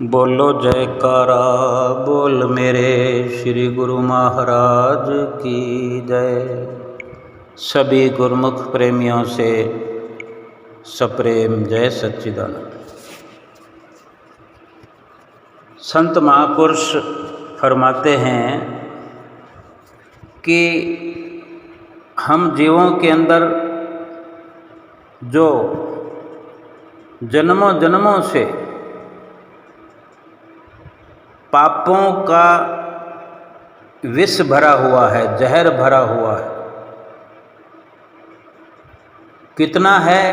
बोलो जयकारा बोल मेरे श्री गुरु महाराज की जय। सभी गुरुमुख प्रेमियों से सप्रेम जय सच्चिदानंद। संत महापुरुष फरमाते हैं कि हम जीवों के अंदर जो जन्मों जन्मों से पापों का विष भरा हुआ है, जहर भरा हुआ है, कितना है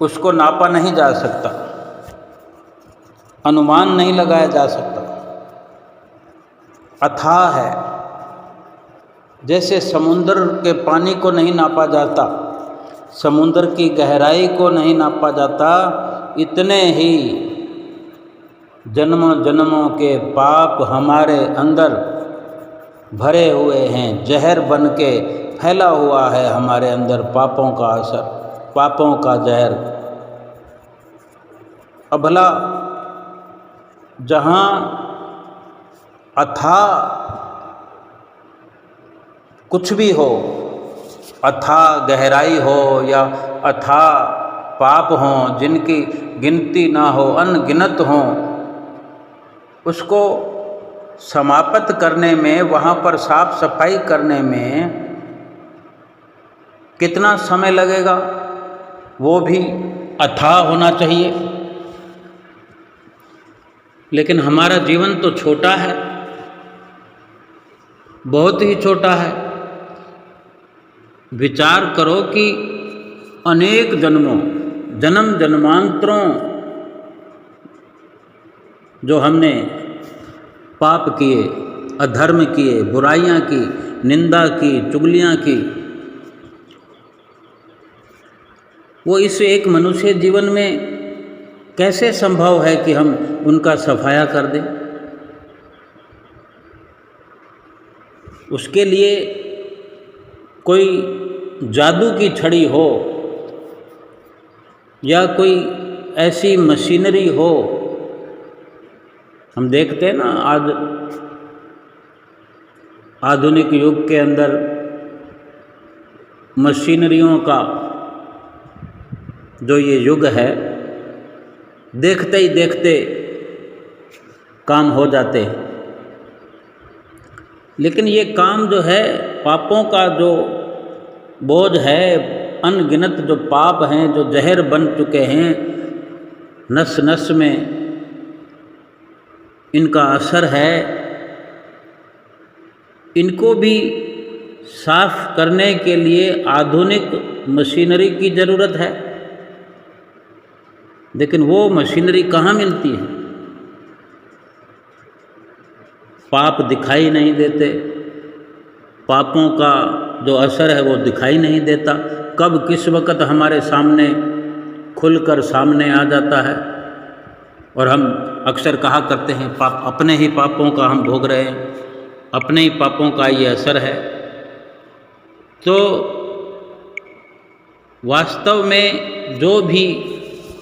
उसको नापा नहीं जा सकता, अनुमान नहीं लगाया जा सकता। अथाह है, जैसे समुद्र के पानी को नहीं नापा जाता, समुद्र की गहराई को नहीं नापा जाता, इतने ही जन्मों जन्मों के पाप हमारे अंदर भरे हुए हैं, जहर बन के फैला हुआ है हमारे अंदर पापों का असर, पापों का जहर। अब भला जहाँ अथाह कुछ भी हो, अथाह गहराई हो या अथाह पाप हों जिनकी गिनती ना हो, अनगिनत हों, उसको समाप्त करने में, वहाँ पर साफ सफाई करने में कितना समय लगेगा, वो भी अथाह होना चाहिए। लेकिन हमारा जीवन तो छोटा है, बहुत ही छोटा है। विचार करो कि अनेक जन्मों, जन्म जन्मांतरों जो हमने पाप किए, अधर्म किए, बुराइयां की, निंदा की, चुगलियां की, वो इस एक मनुष्य जीवन में कैसे संभव है कि हम उनका सफाया कर दें? उसके लिए कोई जादू की छड़ी हो या कोई ऐसी मशीनरी हो। हम देखते हैं ना, आज आधुनिक युग के अंदर मशीनरियों का जो ये युग है, देखते ही देखते काम हो जाते हैं। लेकिन ये काम जो है, पापों का जो बोझ है, अनगिनत जो पाप हैं, जो जहर बन चुके हैं, नस नस में इनका असर है, इनको भी साफ करने के लिए आधुनिक मशीनरी की ज़रूरत है। लेकिन वो मशीनरी कहाँ मिलती है? पाप दिखाई नहीं देते, पापों का जो असर है वो दिखाई नहीं देता। कब किस वक़्त हमारे सामने खुलकर सामने आ जाता है। और हम अक्सर कहा करते हैं, पाप, अपने ही पापों का हम भोग रहे हैं, अपने ही पापों का ये असर है। तो वास्तव में जो भी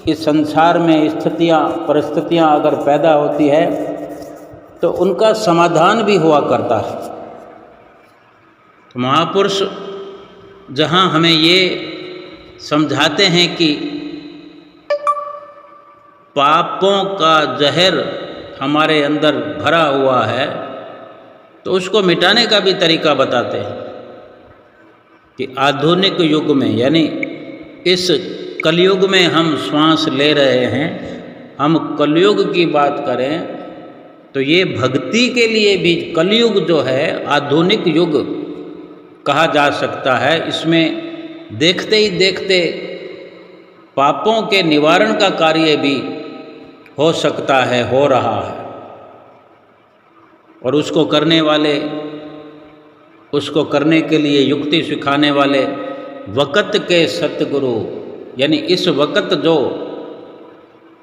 इस संसार में स्थितियाँ, परिस्थितियाँ अगर पैदा होती है तो उनका समाधान भी हुआ करता है। तो महापुरुष जहाँ हमें ये समझाते हैं कि पापों का जहर हमारे अंदर भरा हुआ है, तो उसको मिटाने का भी तरीका बताते हैं कि आधुनिक युग में, यानी इस कलयुग में हम श्वास ले रहे हैं, हम कलयुग की बात करें तो ये भक्ति के लिए भी कलयुग जो है आधुनिक युग कहा जा सकता है। इसमें देखते ही देखते पापों के निवारण का कार्य भी हो सकता है, हो रहा है। और उसको करने वाले, उसको करने के लिए युक्ति सिखाने वाले वक़्त के सतगुरु, यानी इस वक़्त जो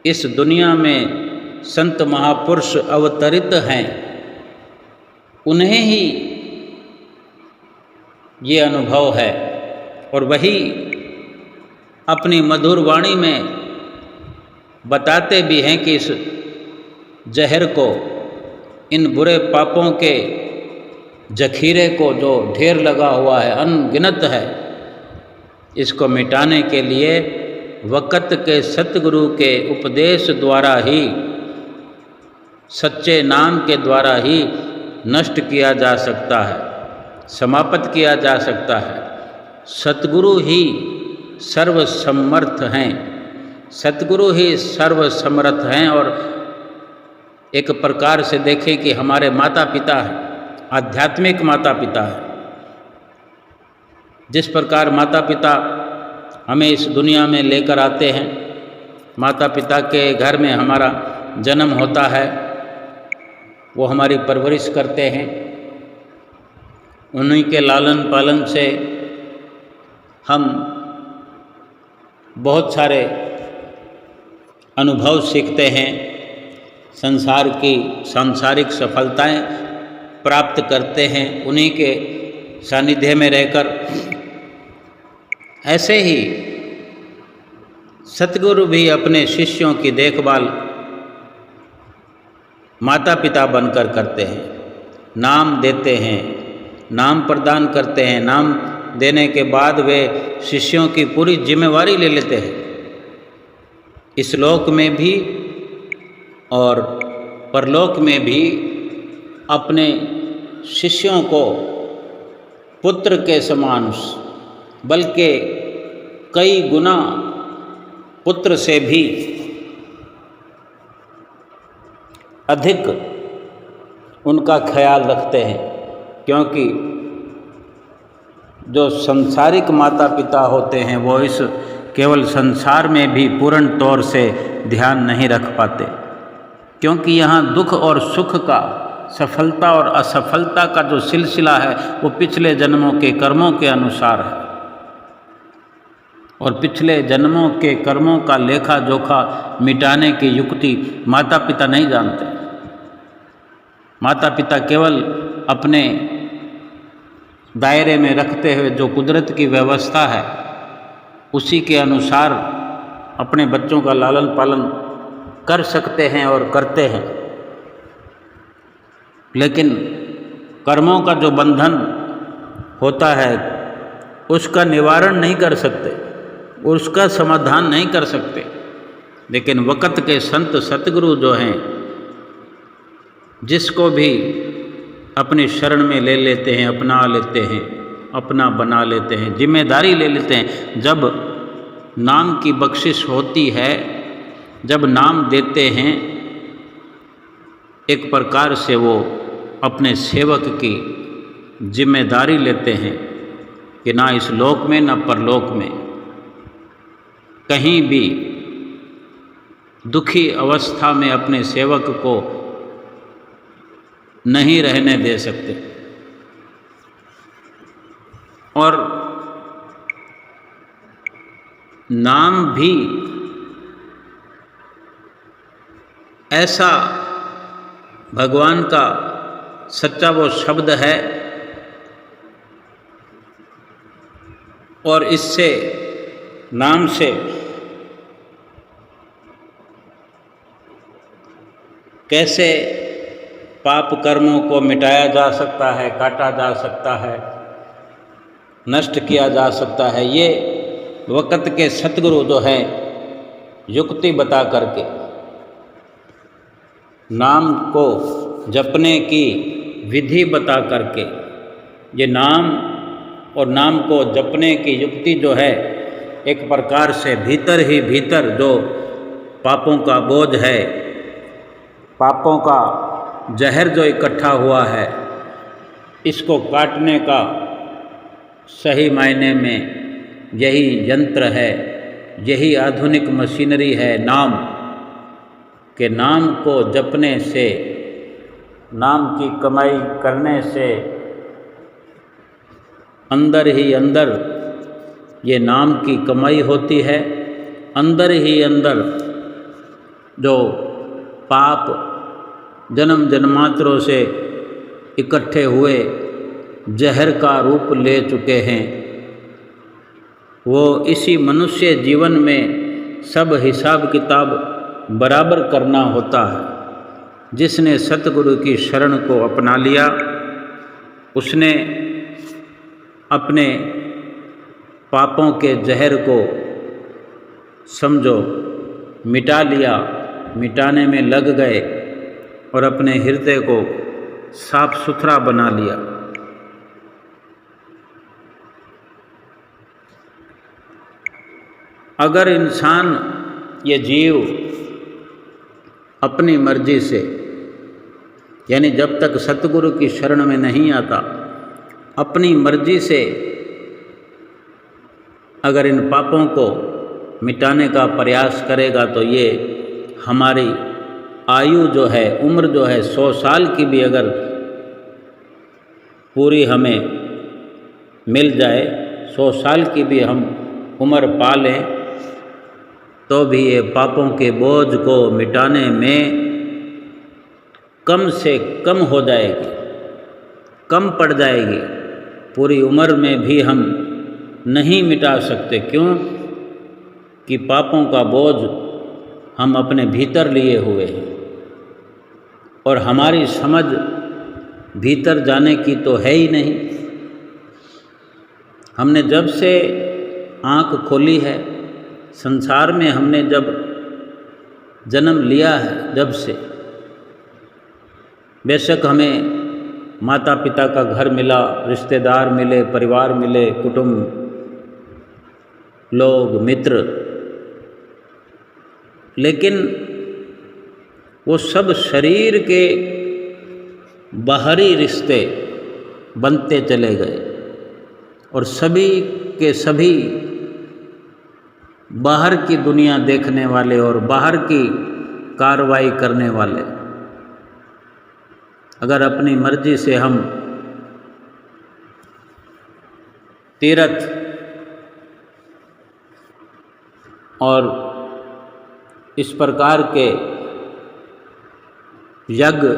इस दुनिया में संत महापुरुष अवतरित हैं, उन्हें ही ये अनुभव है। और वही अपनी मधुर वाणी में बताते भी हैं कि इस जहर को, इन बुरे पापों के जखीरे को जो ढेर लगा हुआ है, अनगिनत है, इसको मिटाने के लिए वक़्त के सतगुरु के उपदेश द्वारा ही, सच्चे नाम के द्वारा ही नष्ट किया जा सकता है, समाप्त किया जा सकता है। सतगुरु ही सर्वसमर्थ हैं, सतगुरु ही सर्वसमर्थ हैं। और एक प्रकार से देखें कि हमारे माता पिता हैं, आध्यात्मिक माता पिता हैं। जिस प्रकार माता पिता हमें इस दुनिया में लेकर आते हैं, माता पिता के घर में हमारा जन्म होता है, वो हमारी परवरिश करते हैं, उन्हीं के लालन पालन से हम बहुत सारे अनुभव सीखते हैं, संसार की सांसारिक सफलताएं प्राप्त करते हैं उन्हीं के सानिध्य में रहकर। ऐसे ही सतगुरु भी अपने शिष्यों की देखभाल माता पिता बनकर करते हैं, नाम देते हैं, नाम प्रदान करते हैं। नाम देने के बाद वे शिष्यों की पूरी जिम्मेवारी ले लेते हैं, इस लोक में भी और परलोक में भी अपने शिष्यों को पुत्र के समान, बल्कि कई गुना पुत्र से भी अधिक उनका ख्याल रखते हैं। क्योंकि जो संसारिक माता पिता होते हैं वो इस केवल संसार में भी पूर्ण तौर से ध्यान नहीं रख पाते, क्योंकि यहाँ दुख और सुख का, सफलता और असफलता का जो सिलसिला है वो पिछले जन्मों के कर्मों के अनुसार है, और पिछले जन्मों के कर्मों का लेखा जोखा मिटाने की युक्ति माता पिता नहीं जानते। माता पिता केवल अपने दायरे में रखते हुए जो कुदरत की व्यवस्था है उसी के अनुसार अपने बच्चों का लालन पालन कर सकते हैं और करते हैं, लेकिन कर्मों का जो बंधन होता है उसका निवारण नहीं कर सकते, उसका समाधान नहीं कर सकते। लेकिन वक़्त के संत सतगुरु जो हैं, जिसको भी अपनी शरण में ले लेते हैं, अपना लेते हैं, अपना बना लेते हैं, जिम्मेदारी ले लेते हैं, जब नाम की बख्शिश होती है, जब नाम देते हैं, एक प्रकार से वो अपने सेवक की जिम्मेदारी लेते हैं कि ना इस लोक में ना परलोक में कहीं भी दुखी अवस्था में अपने सेवक को नहीं रहने दे सकते। और नाम भी ऐसा भगवान का सच्चा वो शब्द है, और इससे, नाम से कैसे पाप कर्मों को मिटाया जा सकता है, काटा जा सकता है, नष्ट किया जा सकता है, ये वक़्त के सतगुरु जो हैं युक्ति बता करके, नाम को जपने की विधि बता करके, ये नाम और नाम को जपने की युक्ति जो है, एक प्रकार से भीतर ही भीतर जो पापों का बोझ है, पापों का जहर जो इकट्ठा हुआ है, इसको काटने का सही मायने में यही यंत्र है, यही आधुनिक मशीनरी है नाम। के नाम को जपने से, नाम की कमाई करने से अंदर ही अंदर ये नाम की कमाई होती है, अंदर ही अंदर जो पाप जन्म जन्मांतरों से इकट्ठे हुए जहर का रूप ले चुके हैं, वो इसी मनुष्य जीवन में सब हिसाब किताब बराबर करना होता है। जिसने सतगुरु की शरण को अपना लिया उसने अपने पापों के जहर को समझो मिटा लिया, मिटाने में लग गए और अपने हृदय को साफ सुथरा बना लिया। अगर इंसान ये जीव अपनी मर्जी से, यानी जब तक सतगुरु की शरण में नहीं आता, अपनी मर्जी से अगर इन पापों को मिटाने का प्रयास करेगा तो ये हमारी आयु जो है, उम्र जो है 100 साल की भी अगर पूरी हमें मिल जाए, 100 साल की भी हम उम्र पा लें, तो भी ये पापों के बोझ को मिटाने में कम से कम हो जाएगी, कम पड़ जाएगी। पूरी उम्र में भी हम नहीं मिटा सकते। क्यों? कि पापों का बोझ हम अपने भीतर लिए हुए हैं और हमारी समझ भीतर जाने की तो है ही नहीं। हमने जब से आँख खोली है, संसार में हमने जब जन्म लिया है, जब से, बेशक हमें माता पिता का घर मिला, रिश्तेदार मिले, परिवार मिले, कुटुंब, लोग, मित्र, लेकिन वो सब शरीर के बाहरी रिश्ते बनते चले गए और सभी के सभी बाहर की दुनिया देखने वाले और बाहर की कार्रवाई करने वाले। अगर अपनी मर्जी से हम तीर्थ और इस प्रकार के यज्ञ,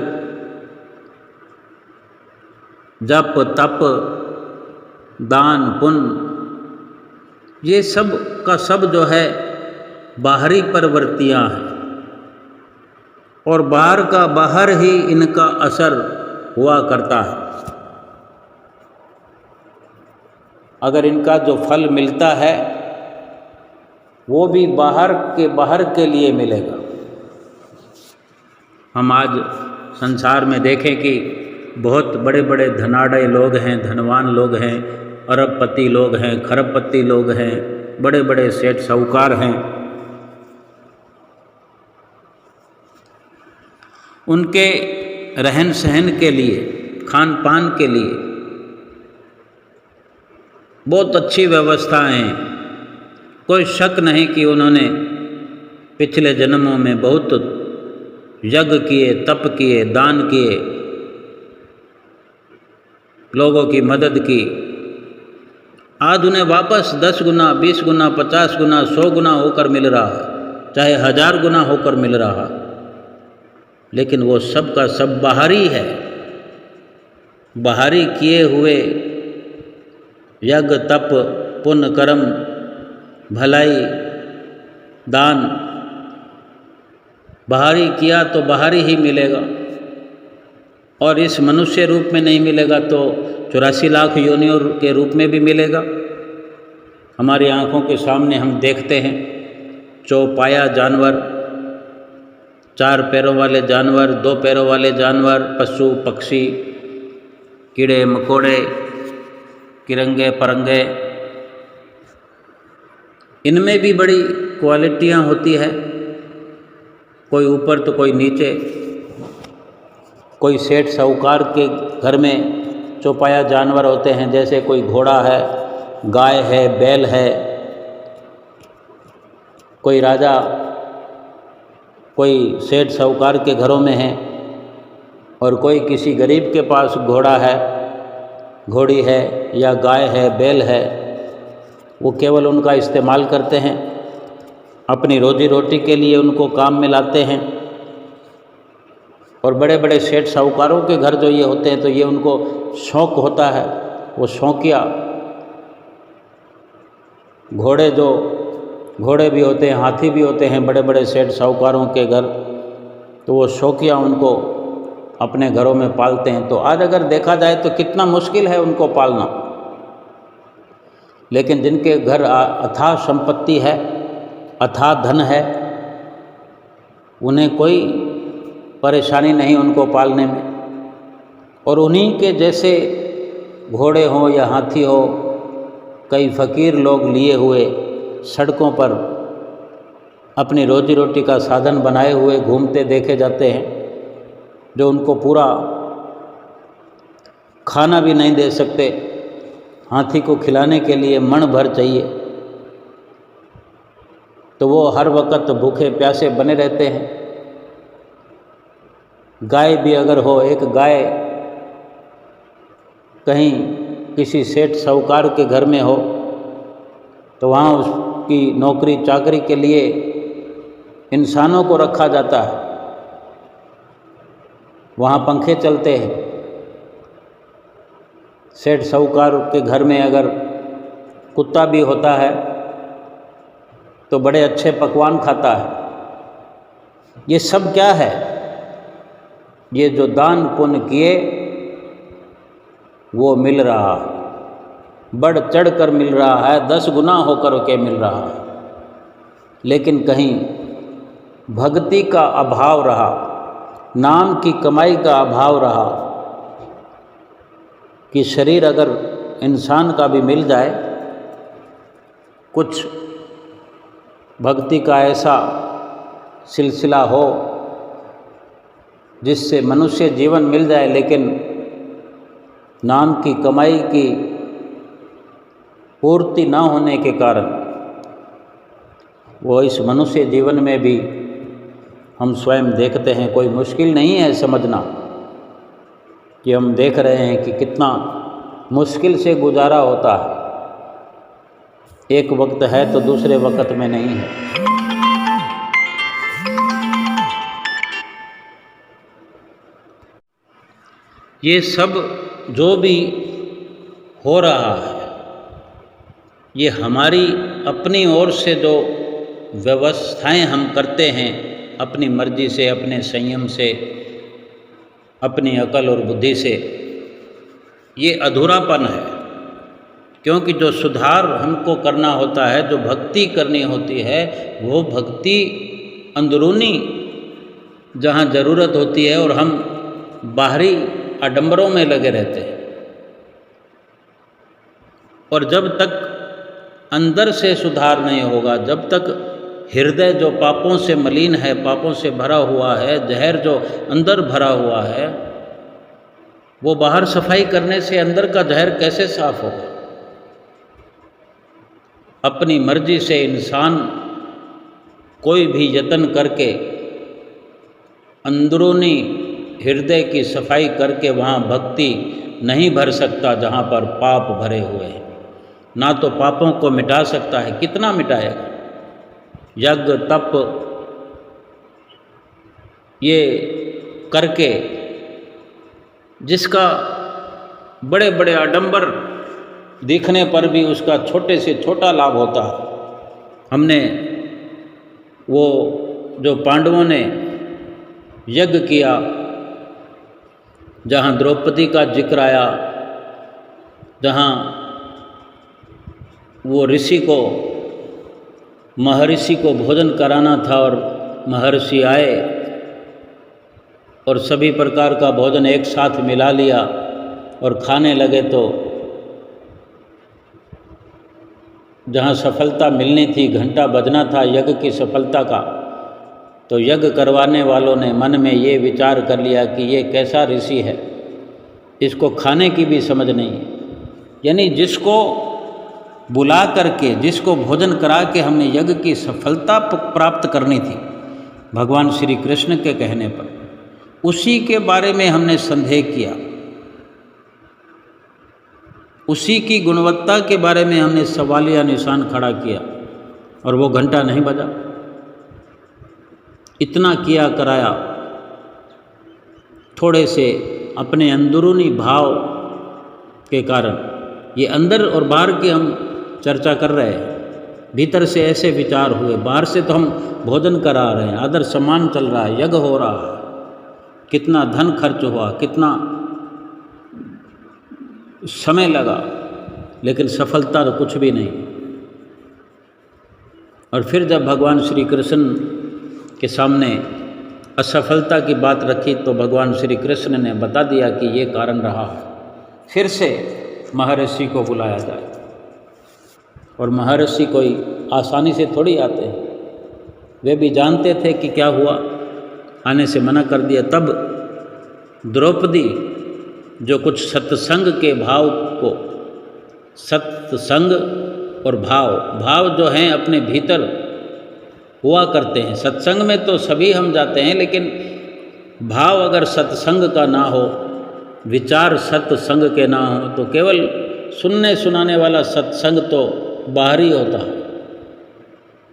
जप, तप, दान, पुण्य, ये सब का सब जो है बाहरी प्रवृत्तियां हैं और बाहर का बाहर ही इनका असर हुआ करता है। अगर इनका जो फल मिलता है वो भी बाहर के लिए मिलेगा। हम आज संसार में देखें कि बहुत बड़े बड़े धनाढ़ लोग हैं, धनवान लोग हैं, अरबपति लोग हैं, खरबपति लोग हैं, बड़े बड़े सेठ साहूकार हैं। उनके रहन सहन के लिए, खान पान के लिए बहुत अच्छी व्यवस्थाएं हैं। कोई शक नहीं कि उन्होंने पिछले जन्मों में बहुत यज्ञ किए, तप किए, दान किए, लोगों की मदद की। आज उन्हें वापस 10 गुना, 20 गुना, 50 गुना, 100 गुना होकर मिल रहा है, चाहे 1000 गुना होकर मिल रहा है, लेकिन वो सब का सब बाहरी है। बाहरी किए हुए यज्ञ, तप, पुण्य, कर्म, भलाई, दान, बाहरी किया तो बाहरी ही मिलेगा और इस मनुष्य रूप में नहीं मिलेगा तो 84 लाख योनियों के रूप में भी मिलेगा। हमारी आँखों के सामने हम देखते हैं चौपाया जानवर, 4 पैरों वाले जानवर, 2 पैरों वाले जानवर, पशु पक्षी, कीड़े मकोड़े, किरंगे परंगे, इनमें भी बड़ी क्वालिटियाँ होती है, कोई ऊपर तो कोई नीचे। कोई सेठ साहूकार के घर में चौपाया जानवर होते हैं, जैसे कोई घोड़ा है, गाय है, बैल है। कोई राजा, कोई सेठ साहूकार के घरों में है और कोई किसी गरीब के पास घोड़ा है, घोड़ी है या गाय है, बैल है। वो केवल उनका इस्तेमाल करते हैं, अपनी रोजी रोटी के लिए उनको काम में लाते हैं। और बड़े बड़े सेठ साहूकारों के घर जो ये होते हैं तो ये उनको शौक़ होता है, वो शौकिया घोड़े जो घोड़े भी होते हैं, हाथी भी होते हैं, बड़े बड़े सेठ साहूकारों के घर, तो वो शौकिया उनको अपने घरों में पालते हैं। तो आज अगर देखा जाए तो कितना मुश्किल है उनको पालना, लेकिन जिनके घर अथाह संपत्ति है, अथाह धन है, उन्हें कोई परेशानी नहीं उनको पालने में। और उन्हीं के जैसे घोड़े हों या हाथी हो, कई फ़कीर लोग लिए हुए सड़कों पर अपनी रोजी रोटी का साधन बनाए हुए घूमते देखे जाते हैं, जो उनको पूरा खाना भी नहीं दे सकते। हाथी को खिलाने के लिए मण भर चाहिए, तो वो हर वक्त भूखे प्यासे बने रहते हैं। गाय भी अगर हो, एक गाय कहीं किसी सेठ साहूकार के घर में हो, तो वहाँ उसकी नौकरी चाकरी के लिए इंसानों को रखा जाता है, वहाँ पंखे चलते हैं। सेठ साहूकार के घर में अगर कुत्ता भी होता है तो बड़े अच्छे पकवान खाता है। ये सब क्या है? ये जो दान पुण्य किए वो मिल रहा है, बढ़ चढ़ कर मिल रहा है, 10 गुना होकर के मिल रहा है। लेकिन कहीं भक्ति का अभाव रहा, नाम की कमाई का अभाव रहा, कि शरीर अगर इंसान का भी मिल जाए, कुछ भक्ति का ऐसा सिलसिला हो जिससे मनुष्य जीवन मिल जाए, लेकिन नाम की कमाई की पूर्ति ना होने के कारण वो इस मनुष्य जीवन में भी हम स्वयं देखते हैं। कोई मुश्किल नहीं है समझना कि हम देख रहे हैं कि कितना मुश्किल से गुजारा होता है। एक वक्त है तो दूसरे वक्त में नहीं है। ये सब जो भी हो रहा है, ये हमारी अपनी ओर से जो व्यवस्थाएं हम करते हैं, अपनी मर्जी से, अपने संयम से, अपनी अकल और बुद्धि से, ये अधूरापन है। क्योंकि जो सुधार हमको करना होता है, जो भक्ति करनी होती है, वो भक्ति अंदरूनी जहाँ ज़रूरत होती है, और हम बाहरी आडंबरों में लगे रहते हैं। और जब तक अंदर से सुधार नहीं होगा, जब तक हृदय जो पापों से मलिन है, पापों से भरा हुआ है, जहर जो अंदर भरा हुआ है, वो बाहर सफाई करने से अंदर का जहर कैसे साफ होगा? अपनी मर्जी से इंसान कोई भी यत्न करके अंदरूनी हृदय की सफाई करके वहाँ भक्ति नहीं भर सकता जहाँ पर पाप भरे हुए हैं। ना तो पापों को मिटा सकता है, कितना मिटाएगा? यज्ञ तप ये करके जिसका बड़े बड़े आडंबर दिखने पर भी उसका छोटे से छोटा लाभ होता है। हमने वो जो पांडवों ने यज्ञ किया, जहाँ द्रौपदी का जिक्र आया, जहाँ वो ऋषि को, महर्षि को भोजन कराना था, और महर्षि आए और सभी प्रकार का भोजन एक साथ मिला लिया और खाने लगे, तो जहाँ सफलता मिलनी थी, घंटा बजना था यज्ञ की सफलता का, तो यज्ञ करवाने वालों ने मन में ये विचार कर लिया कि ये कैसा ऋषि है, इसको खाने की भी समझ नहीं है। यानी जिसको बुला करके, जिसको भोजन करा के हमने यज्ञ की सफलता प्राप्त करनी थी भगवान श्री कृष्ण के कहने पर, उसी के बारे में हमने संदेह किया, उसी की गुणवत्ता के बारे में हमने सवालिया निशान खड़ा किया, और वो घंटा नहीं बजा। इतना किया कराया, थोड़े से अपने अंदरूनी भाव के कारण, ये अंदर और बाहर की हम चर्चा कर रहे हैं, भीतर से ऐसे विचार हुए, बाहर से तो हम भोजन करा रहे हैं, आदर सम्मान चल रहा है, यज्ञ हो रहा है, कितना धन खर्च हुआ, कितना समय लगा, लेकिन सफलता तो कुछ भी नहीं। और फिर जब भगवान श्री कृष्ण के सामने असफलता की बात रखी तो भगवान श्री कृष्ण ने बता दिया कि ये कारण रहा है। फिर से महर्षि को बुलाया जाए, और महर्षि कोई आसानी से थोड़ी आते हैं, वे भी जानते थे कि क्या हुआ, आने से मना कर दिया। तब द्रौपदी जो कुछ सत्संग के भाव को, सत्संग और भाव जो हैं अपने भीतर हुआ करते हैं। सत्संग में तो सभी हम जाते हैं, लेकिन भाव अगर सत्संग का ना हो, विचार सत्संग के ना हो, तो केवल सुनने सुनाने वाला सत्संग तो बाहरी होता है।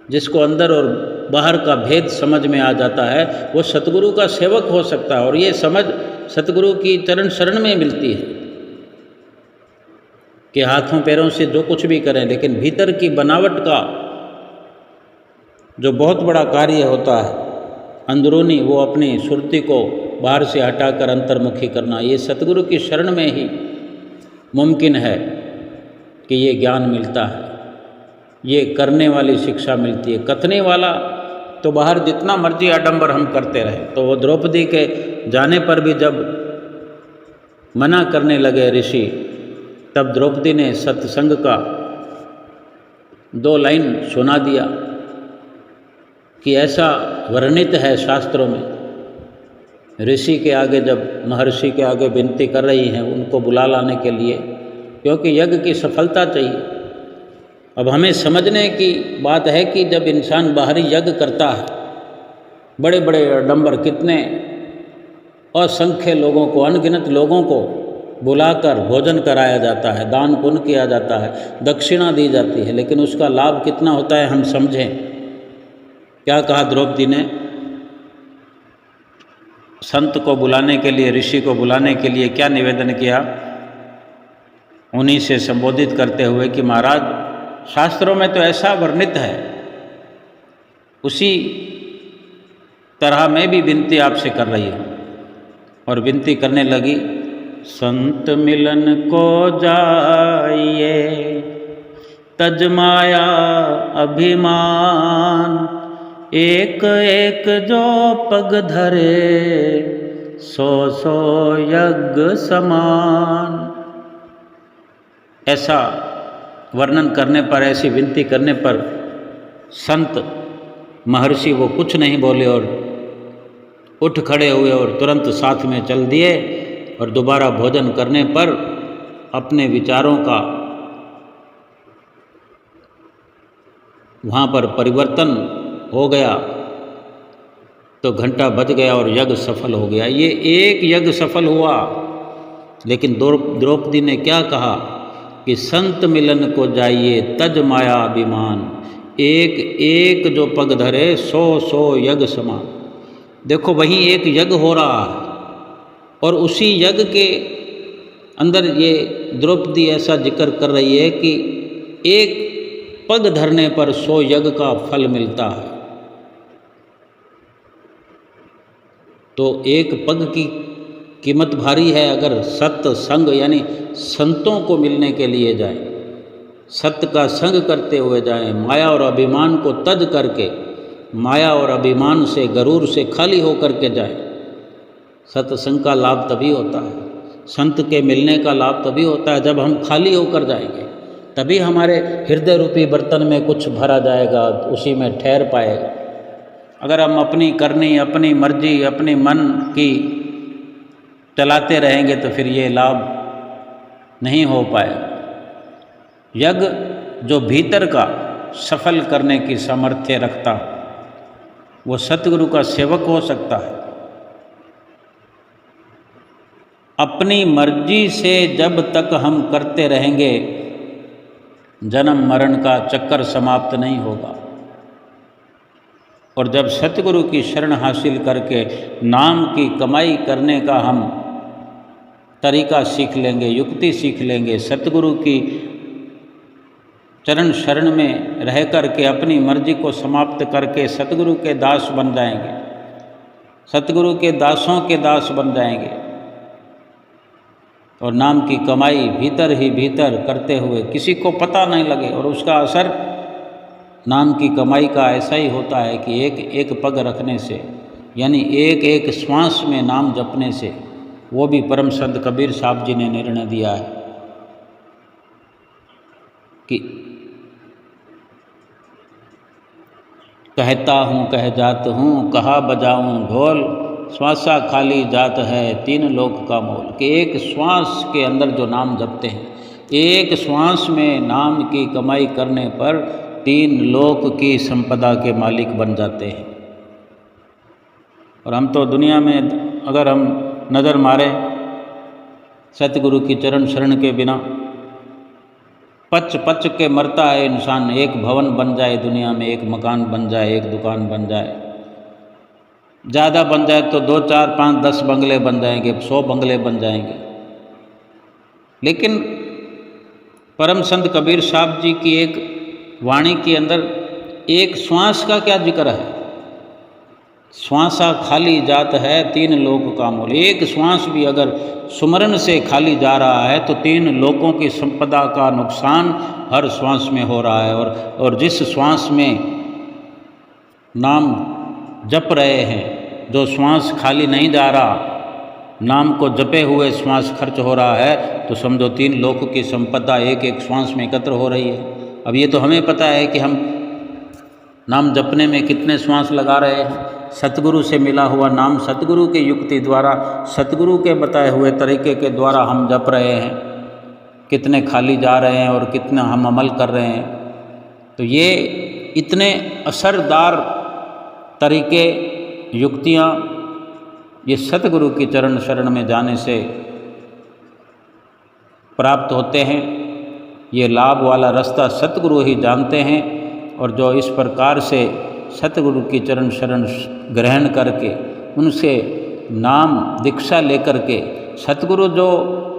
जिसको अंदर और बाहर का भेद समझ में आ जाता है वो सतगुरु का सेवक हो सकता है, और ये समझ सतगुरु की चरण शरण में मिलती है कि हाथों पैरों से जो कुछ भी करें, लेकिन भीतर की बनावट का जो बहुत बड़ा कार्य होता है अंदरूनी, वो अपनी सुरती को बाहर से हटाकर अंतर्मुखी करना, ये सतगुरु की शरण में ही मुमकिन है कि ये ज्ञान मिलता है, ये करने वाली शिक्षा मिलती है। कथने वाला तो बाहर जितना मर्जी आडंबर हम करते रहे। तो वो द्रौपदी के जाने पर भी जब मना करने लगे ऋषि, तब द्रौपदी ने सत्संग का 2 लाइन सुना दिया कि ऐसा वर्णित है शास्त्रों में। ऋषि के आगे, जब महर्षि के आगे विनती कर रही हैं उनको बुला लाने के लिए, क्योंकि यज्ञ की सफलता चाहिए। अब हमें समझने की बात है कि जब इंसान बाहरी यज्ञ करता है, बड़े बड़े आडंबर, कितने असंख्य लोगों को, अनगिनत लोगों को बुलाकर भोजन कराया जाता है, दान पुण्य किया जाता है, दक्षिणा दी जाती है, लेकिन उसका लाभ कितना होता है हम समझें। क्या कहा द्रौपदी ने? संत को बुलाने के लिए, ऋषि को बुलाने के लिए क्या निवेदन किया? उन्हीं से संबोधित करते हुए कि महाराज, शास्त्रों में तो ऐसा वर्णित है, उसी तरह मैं भी विनती आपसे कर रही हूँ। और विनती करने लगी, संत मिलन को जाइए, तज माया अभिमान, एक एक जो पग धरे, 100 यज्ञ समान। ऐसा वर्णन करने पर, ऐसी विनती करने पर संत महर्षि वो कुछ नहीं बोले और उठ खड़े हुए और तुरंत साथ में चल दिए। और दोबारा भोजन करने पर अपने विचारों का वहाँ पर परिवर्तन हो गया, तो घंटा बज गया और यज्ञ सफल हो गया। ये एक यज्ञ सफल हुआ, लेकिन द्रौपदी ने क्या कहा कि संत मिलन को जाइए, तज माया अभिमान, एक एक जो पग धरे, 100 यज्ञ समान। देखो वहीं एक यज्ञ हो रहा है, और उसी यज्ञ के अंदर ये द्रौपदी ऐसा जिक्र कर रही है कि एक पग धरने पर 100 यज्ञ का फल मिलता है। तो एक पग की कीमत भारी है। अगर सत्संग यानी संतों को मिलने के लिए जाएं, सत्य का संग करते हुए जाएं, माया और अभिमान को तज करके, माया और अभिमान से, गरूर से खाली होकर के जाएं। सत्संग का लाभ तभी होता है, संत के मिलने का लाभ तभी होता है जब हम खाली होकर जाएंगे, तभी हमारे हृदय रूपी बर्तन में कुछ भरा जाएगा, उसी में ठहर पाएगा। अगर हम अपनी करनी, अपनी मर्जी, अपनी मन की चलाते रहेंगे तो फिर ये लाभ नहीं हो पाएगा। यज्ञ जो भीतर का सफल करने की सामर्थ्य रखता, वो सतगुरु का सेवक हो सकता है। अपनी मर्जी से जब तक हम करते रहेंगे, जन्म मरण का चक्कर समाप्त नहीं होगा। और जब सतगुरु की शरण हासिल करके नाम की कमाई करने का हम तरीका सीख लेंगे, युक्ति सीख लेंगे, सतगुरु की चरण शरण में रह कर के अपनी मर्जी को समाप्त करके सतगुरु के दास बन जाएंगे, सतगुरु के दासों के दास बन जाएंगे और नाम की कमाई भीतर ही भीतर करते हुए किसी को पता नहीं लगे। और उसका असर नाम की कमाई का ऐसा ही होता है कि एक एक पग रखने से, यानी एक एक श्वास में नाम जपने से, वो भी परम संत कबीर साहब जी ने निर्णय दिया है कि कहता हूँ कह जात हूँ, कहा बजाऊँ ढोल, श्वासा खाली जात है तीन लोक का मोल। कि एक श्वास के अंदर जो नाम जपते हैं, एक श्वास में नाम की कमाई करने पर तीन लोक की संपदा के मालिक बन जाते हैं। और हम तो दुनिया में अगर हम नज़र मारें सतगुरु की चरण शरण के बिना, पच पच के मरता है इंसान। एक भवन बन जाए दुनिया में, एक मकान बन जाए, एक दुकान बन जाए, ज़्यादा बन जाए तो 2 4 5 10 बंगले बन जाएंगे, 100 बंगले बन जाएंगे। लेकिन परम संत कबीर साहब जी की एक वाणी के अंदर एक श्वास का क्या जिक्र है? श्वासा खाली जात है तीन लोक का मोल। एक श्वास भी अगर सुमरन से खाली जा रहा है तो तीन लोकों की संपदा का नुकसान हर श्वास में हो रहा है। और जिस श्वास में नाम जप रहे हैं, जो श्वास खाली नहीं जा रहा, नाम को जपे हुए श्वास खर्च हो रहा है, तो समझो तीन लोक की संपदा एक एक श्वास में एकत्र हो रही है। अब ये तो हमें पता है कि हम नाम जपने में कितने श्वास लगा रहे हैं। सतगुरु से मिला हुआ नाम सतगुरु की युक्ति द्वारा, सतगुरु के बताए हुए तरीके के द्वारा हम जप रहे हैं, कितने खाली जा रहे हैं और कितना हम अमल कर रहे हैं। तो ये इतने असरदार तरीके, युक्तियाँ ये सतगुरु की चरण शरण में जाने से प्राप्त होते हैं। ये लाभ वाला रास्ता सतगुरु ही जानते हैं। और जो इस प्रकार से सतगुरु की चरण शरण ग्रहण करके उनसे नाम दीक्षा लेकर के सतगुरु जो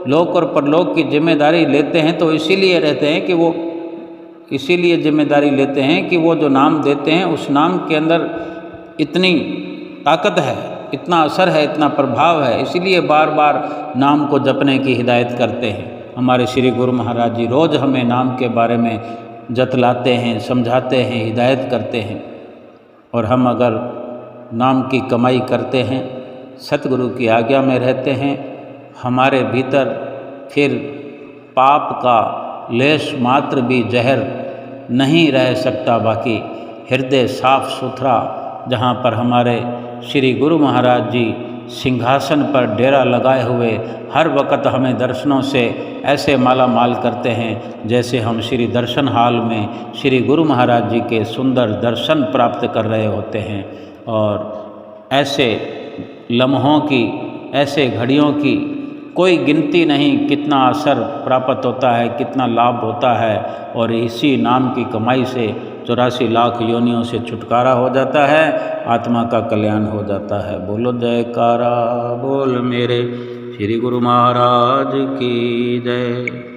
लोक और परलोक की जिम्मेदारी लेते हैं, तो इसीलिए रहते हैं कि वो इसीलिए जिम्मेदारी लेते हैं कि वो जो नाम देते हैं उस नाम के अंदर इतनी ताकत है, इतना असर है, इतना प्रभाव है। इसीलिए बार बार नाम को जपने की हिदायत करते हैं। हमारे श्री गुरु महाराज जी रोज़ हमें नाम के बारे में जतलाते हैं, समझाते हैं, हिदायत करते हैं। और हम अगर नाम की कमाई करते हैं, सतगुरु की आज्ञा में रहते हैं, हमारे भीतर फिर पाप का लेश मात्र भी जहर नहीं रह सकता। बाकी हृदय साफ सुथरा, जहाँ पर हमारे श्री गुरु महाराज जी सिंहासन पर डेरा लगाए हुए हर वक़्त हमें दर्शनों से ऐसे माला माल करते हैं जैसे हम श्री दर्शन हाल में श्री गुरु महाराज जी के सुंदर दर्शन प्राप्त कर रहे होते हैं। और ऐसे लम्हों की, ऐसे घड़ियों की कोई गिनती नहीं, कितना असर प्राप्त होता है, कितना लाभ होता है। और इसी नाम की कमाई से 84 लाख योनियों से छुटकारा हो जाता है, आत्मा का कल्याण हो जाता है। बोलो जयकारा बोल मेरे श्री गुरु महाराज की जय।